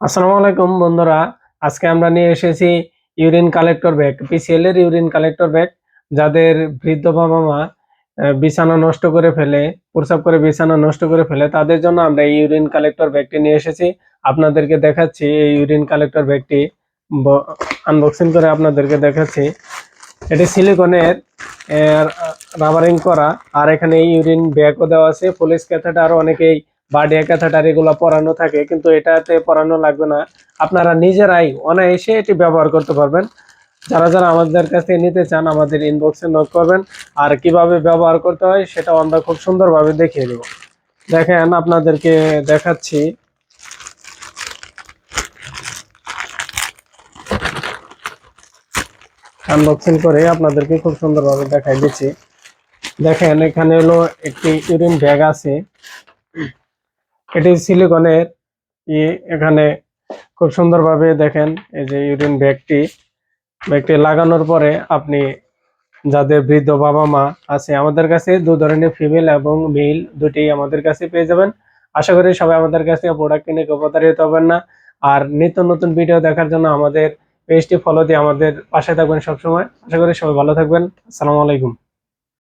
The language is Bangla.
আসসালামু আলাইকুম বন্ধুরা। আজকে আমরা নিয়ে এসেছি ইউরিন কালেক্টর ব্যাগ, পিসিএল এর ইউরিন কালেক্টর ব্যাগ। যাদের বৃদ্ধ বাবা মা বিছানা নষ্ট করে ফেলে, প্রস্রাব করে বিছানা নষ্ট করে ফেলে, তাদের জন্য আমরা এই ইউরিন কালেক্টর ব্যাগটি নিয়ে এসেছি। আপনাদেরকে দেখাচ্ছি এই ইউরিন কালেক্টর ব্যাগটি আনবক্সিং করে আপনাদেরকে দেখাচ্ছি। এটি সিলিকনের রাবারিং করা, আর এখানে ইউরিন ব্যাগও দেওয়া আছে। পুলিশ ক্যাথেটার অনেকেই বার্ডিয়া ক্যাথেটার এগুলো পরানো থাকে, কিন্তু এটাতে পরানো লাগবে না। আপনারা নিজেরাই অনায়াসে এটি ব্যবহার করতে পারবেন। যারা যারা আমাদের কাছ থেকে নিতে চান আমাদের ইনবক্সে নক করবেন, আর কিভাবে ব্যবহার করতে হয় সেটাও আমরা খুব সুন্দরভাবে দেখিয়ে দেব। দেখেন, আপনাদেরকে দেখাচ্ছি। আনবক্সিং করে আপনাদেরকে খুব সুন্দরভাবে দেখাই দিচ্ছি। দেখেন, এখানে হলো একটি ইউরিন ব্যাগ আছে। এটি সিলিকনের। এখানে খুব সুন্দরভাবে দেখেন, এই যে ইউরিন ব্যাগটি লাগানোর পরে আপনি যাদের বৃদ্ধ বাবা মা আছে, আমাদের কাছে দু ধরনের ফিমেল এবং মেল দুটি আমাদের কাছে পেয়ে যাবেন। আশা করি সবাই আমাদের কাছ থেকে প্রোডাক্ট কিনে কেউ প্রতারিত হবেন না। আর নিত্য নতুন ভিডিও দেখার জন্য আমাদের পেজটি ফলো দিয়ে আমাদের পাশে থাকবেন সবসময়। আশা করি সবাই ভালো থাকবেন। আসসালামু আলাইকুম।